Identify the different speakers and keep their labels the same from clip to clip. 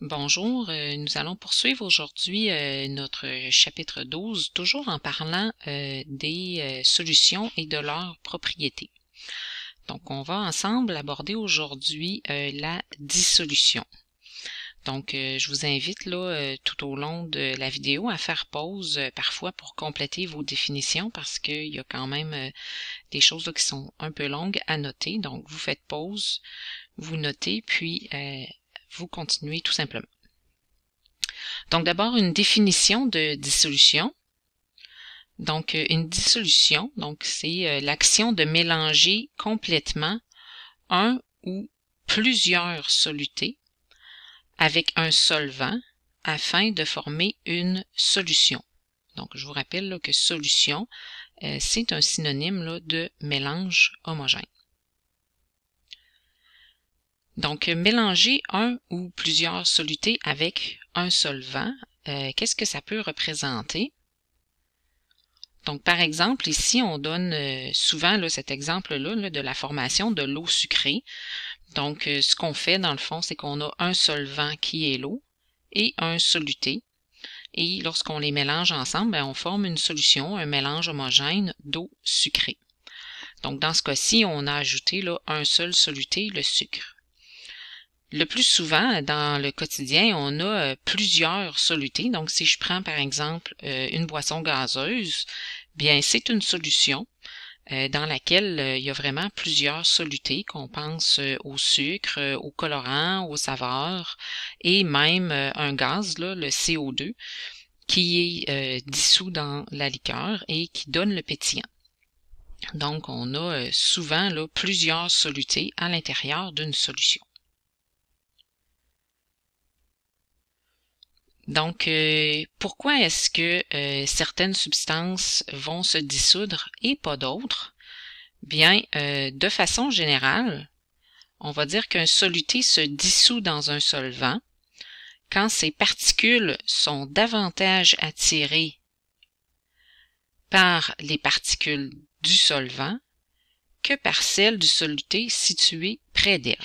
Speaker 1: Bonjour, nous allons poursuivre aujourd'hui notre chapitre 12, toujours en parlant des solutions et de leurs propriétés. Donc, on va ensemble aborder aujourd'hui la dissolution. Donc, je vous invite là tout au long de la vidéo à faire pause parfois pour compléter vos définitions parce qu'il y a quand même des choses là, qui sont un peu longues à noter. Donc, vous faites pause, vous notez, puis vous continuez tout simplement. Donc d'abord une définition de dissolution. Donc une dissolution, donc c'est l'action de mélanger complètement un ou plusieurs solutés avec un solvant afin de former une solution. Donc je vous rappelle là, que solution, c'est un synonyme là, de mélange homogène. Donc, mélanger un ou plusieurs solutés avec un solvant, qu'est-ce que ça peut représenter? Donc, par exemple, ici, on donne souvent là, cet exemple-là de la formation de l'eau sucrée. Donc, ce qu'on fait, dans le fond, c'est qu'on a un solvant qui est l'eau et un soluté. Et lorsqu'on les mélange ensemble, on forme une solution, un mélange homogène d'eau sucrée. Donc, dans ce cas-ci, on a ajouté là, un seul soluté, le sucre. Le plus souvent, dans le quotidien, on a plusieurs solutés. Donc, si je prends par exemple une boisson gazeuse, bien c'est une solution dans laquelle il y a vraiment plusieurs solutés, qu'on pense au sucre, au colorant, aux saveurs et même un gaz, là, le CO2, qui est dissous dans la liqueur et qui donne le pétillant. Donc, on a souvent là, plusieurs solutés à l'intérieur d'une solution. Donc, pourquoi est-ce que certaines substances vont se dissoudre et pas d'autres? Bien, de façon générale, on va dire qu'un soluté se dissout dans un solvant quand ses particules sont davantage attirées par les particules du solvant que par celles du soluté situé près d'elle.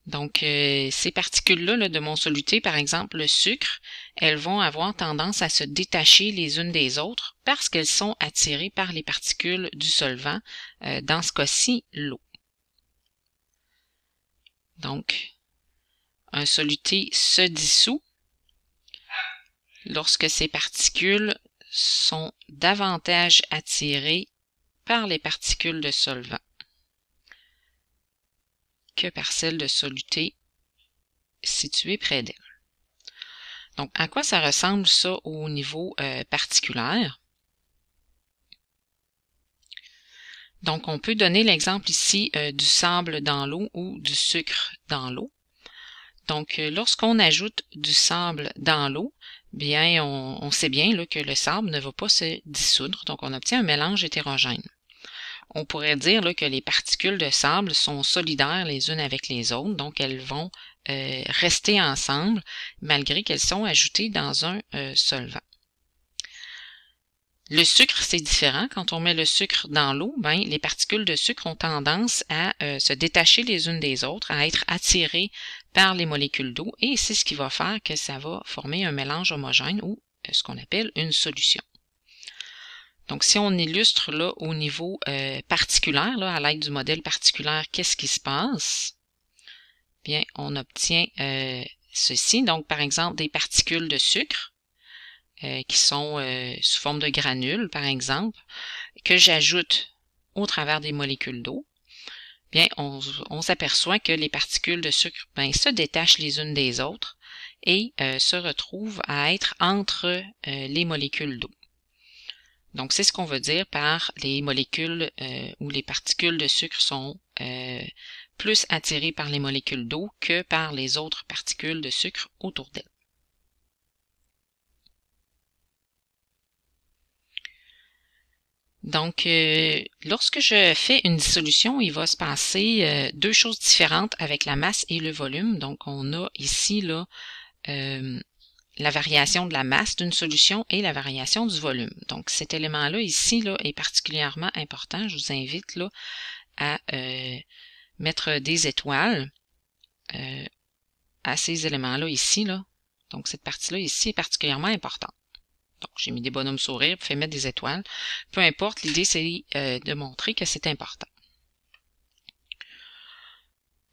Speaker 1: Donc, ces particules-là là, de mon soluté, par exemple le sucre, elles vont avoir tendance à se détacher les unes des autres parce qu'elles sont attirées par les particules du solvant, dans ce cas-ci, l'eau. Donc, un soluté se dissout lorsque ces particules sont davantage attirées par les particules de solvant que par celles de soluté situées près d'elle. Donc, à quoi ça ressemble ça au niveau particulaire? Donc, on peut donner l'exemple ici du sable dans l'eau ou du sucre dans l'eau. Donc, lorsqu'on ajoute du sable dans l'eau, bien, on sait bien là, que le sable ne va pas se dissoudre. Donc, on obtient un mélange hétérogène. On pourrait dire là, que les particules de sable sont solidaires les unes avec les autres, donc elles vont rester ensemble malgré qu'elles sont ajoutées dans un solvant. Le sucre, c'est différent. Quand on met le sucre dans l'eau, ben, les particules de sucre ont tendance à se détacher les unes des autres, à être attirées par les molécules d'eau, et c'est ce qui va faire que ça va former un mélange homogène ou ce qu'on appelle une solution. Donc, si on illustre là au niveau particulaire, là, à l'aide du modèle particulaire, qu'est-ce qui se passe? Bien, on obtient ceci. Donc, par exemple, des particules de sucre qui sont sous forme de granules, par exemple, que j'ajoute au travers des molécules d'eau. Bien, on s'aperçoit que les particules de sucre se détachent les unes des autres et se retrouvent à être entre les molécules d'eau. Donc, c'est ce qu'on veut dire par les molécules ou les particules de sucre sont plus attirées par les molécules d'eau que par les autres particules de sucre autour d'elles. Donc, lorsque je fais une dissolution, il va se passer deux choses différentes avec la masse et le volume. Donc, on a ici là la variation de la masse d'une solution et la variation du volume. Donc, cet élément-là ici là, est particulièrement important. Je vous invite là, à mettre des étoiles. à ces éléments-là ici, là. Donc, cette partie-là ici est particulièrement importante. Donc, j'ai mis des bonhommes sourires, puis fait mettre des étoiles. Peu importe, l'idée, c'est de montrer que c'est important.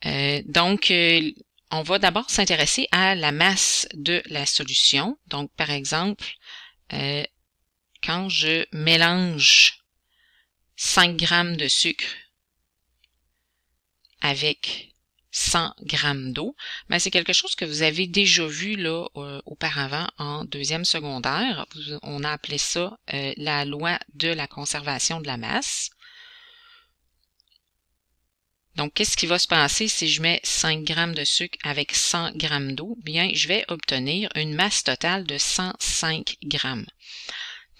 Speaker 1: On va d'abord s'intéresser à la masse de la solution. Donc, par exemple, quand je mélange 5 grammes de sucre avec 100 grammes d'eau, ben c'est quelque chose que vous avez déjà vu là auparavant en deuxième secondaire. On a appelé ça la loi de la conservation de la masse. Donc, qu'est-ce qui va se passer si je mets 5 grammes de sucre avec 100 grammes d'eau? Bien, je vais obtenir une masse totale de 105 grammes.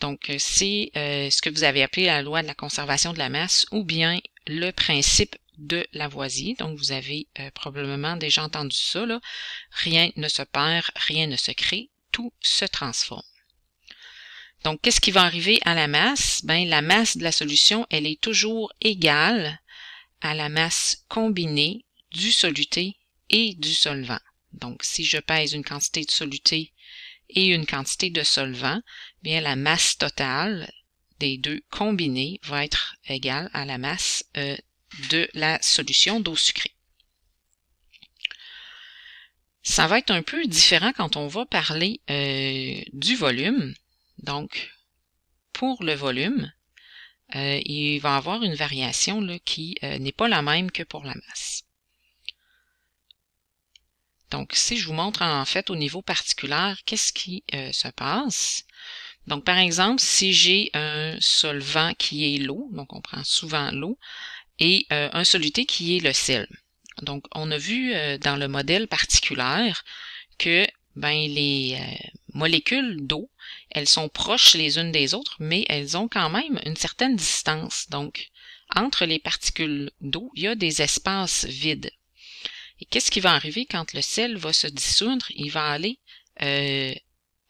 Speaker 1: Donc, c'est ce que vous avez appelé la loi de la conservation de la masse ou bien le principe de Lavoisier. Donc, vous avez probablement déjà entendu ça, là. Rien ne se perd, rien ne se crée, tout se transforme. Donc, qu'est-ce qui va arriver à la masse? Ben, la masse de la solution, elle est toujours égale à la masse combinée du soluté et du solvant. Donc, si je pèse une quantité de soluté et une quantité de solvant, bien la masse totale des deux combinés va être égale à la masse de la solution d'eau sucrée. Ça va être un peu différent quand on va parler du volume. Donc, pour le volume, il va y avoir une variation là, qui n'est pas la même que pour la masse. Donc, si je vous montre en fait au niveau particulier, qu'est-ce qui se passe? Donc, par exemple, si j'ai un solvant qui est l'eau, donc on prend souvent l'eau, et un soluté qui est le sel. Donc, on a vu dans le modèle particulier que les molécules d'eau, elles sont proches les unes des autres, mais elles ont quand même une certaine distance. Donc, entre les particules d'eau, il y a des espaces vides. Et qu'est-ce qui va arriver quand le sel va se dissoudre? Il va aller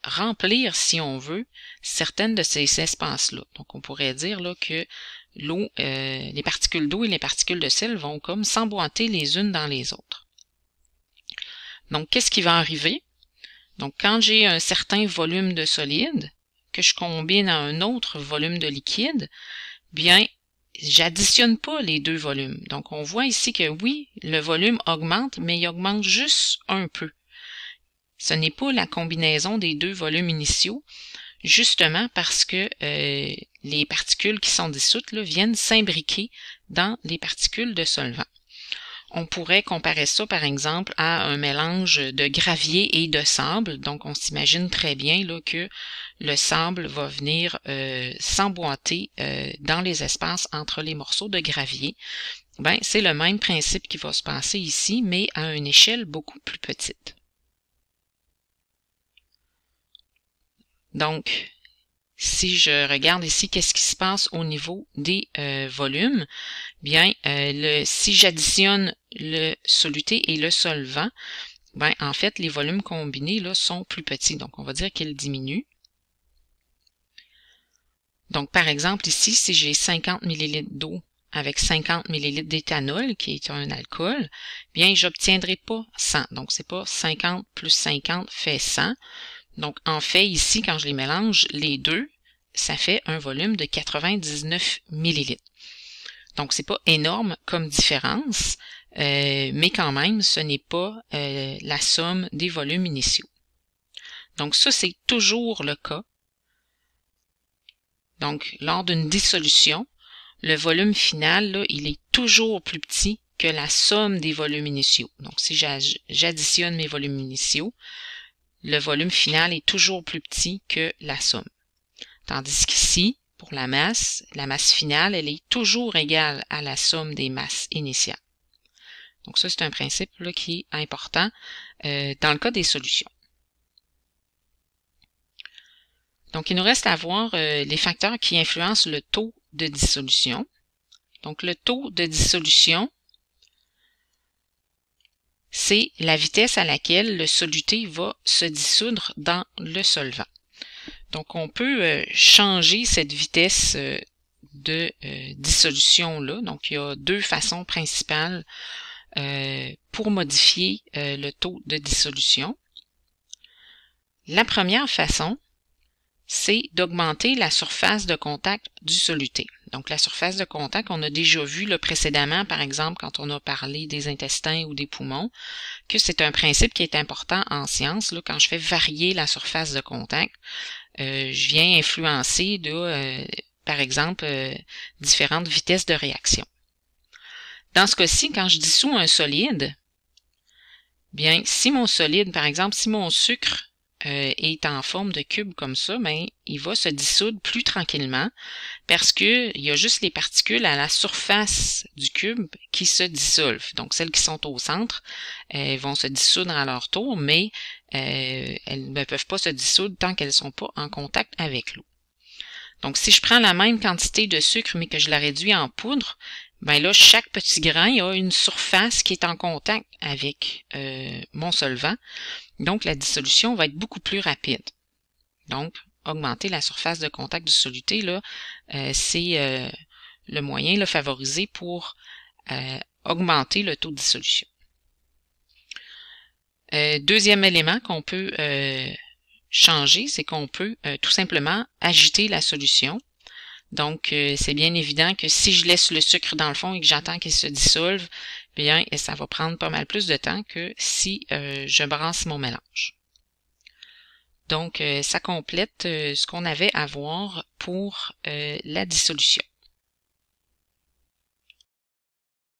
Speaker 1: remplir, si on veut, certaines de ces espaces-là. Donc, on pourrait dire là, que l'eau, les particules d'eau et les particules de sel vont comme s'emboîter les unes dans les autres. Donc, qu'est-ce qui va arriver? Donc, quand j'ai un certain volume de solide, que je combine à un autre volume de liquide, bien, j'additionne pas les deux volumes. Donc, on voit ici que oui, le volume augmente, mais il augmente juste un peu. Ce n'est pas la combinaison des deux volumes initiaux, justement parce que les particules qui sont dissoutes là, viennent s'imbriquer dans les particules de solvant. On pourrait comparer ça, par exemple, à un mélange de gravier et de sable. Donc, on s'imagine très bien là, que le sable va venir s'emboîter dans les espaces entre les morceaux de gravier. Ben, c'est le même principe qui va se passer ici, mais à une échelle beaucoup plus petite. Donc, si je regarde ici, qu'est-ce qui se passe au niveau des volumes? Bien, si j'additionne le soluté et le solvant, ben, en fait, les volumes combinés là, sont plus petits. Donc, on va dire qu'ils diminuent. Donc, par exemple, ici, si j'ai 50 ml d'eau avec 50 ml d'éthanol, qui est un alcool, bien, j'obtiendrai pas 100. Donc, c'est pas 50 plus 50 fait 100. Donc, en fait, ici, quand je les mélange, les deux, ça fait un volume de 99 ml. Donc, c'est pas énorme comme différence, mais quand même, ce n'est pas la somme des volumes initiaux. Donc, ça, c'est toujours le cas. Donc, lors d'une dissolution, le volume final, là, il est toujours plus petit que la somme des volumes initiaux. Donc, si j'additionne mes volumes initiaux, le volume final est toujours plus petit que la somme. Tandis qu'ici, pour la masse finale, elle est toujours égale à la somme des masses initiales. Donc ça, c'est un principe là, qui est important dans le cas des solutions. Donc, il nous reste à voir les facteurs qui influencent le taux de dissolution. Donc, le taux de dissolution, c'est la vitesse à laquelle le soluté va se dissoudre dans le solvant. Donc, on peut changer cette vitesse de dissolution-là. Donc, il y a deux façons principales pour modifier le taux de dissolution. La première façon, c'est d'augmenter la surface de contact du soluté. Donc, la surface de contact, on a déjà vu là, précédemment, par exemple, quand on a parlé des intestins ou des poumons, que c'est un principe qui est important en science. Là, quand je fais varier la surface de contact, je viens influencer, par exemple, différentes vitesses de réaction. Dans ce cas-ci, quand je dissous un solide, bien, si mon solide, par exemple, si mon sucre est en forme de cube comme ça, ben, il va se dissoudre plus tranquillement parce que il y a juste les particules à la surface du cube qui se dissolvent. Donc, celles qui sont au centre vont se dissoudre à leur tour, mais elles ne peuvent pas se dissoudre tant qu'elles ne sont pas en contact avec l'eau. Donc, si je prends la même quantité de sucre, mais que je la réduis en poudre, ben là, chaque petit grain a une surface qui est en contact avec mon solvant. Donc, la dissolution va être beaucoup plus rapide. Donc, augmenter la surface de contact du soluté, là, c'est le moyen là, favorisé pour augmenter le taux de dissolution. Deuxième élément qu'on peut changer, c'est qu'on peut tout simplement agiter la solution. Donc, c'est bien évident que si je laisse le sucre dans le fond et que j'attends qu'il se dissolve, bien, ça va prendre pas mal plus de temps que si je brasse mon mélange. Donc, ça complète ce qu'on avait à voir pour la dissolution.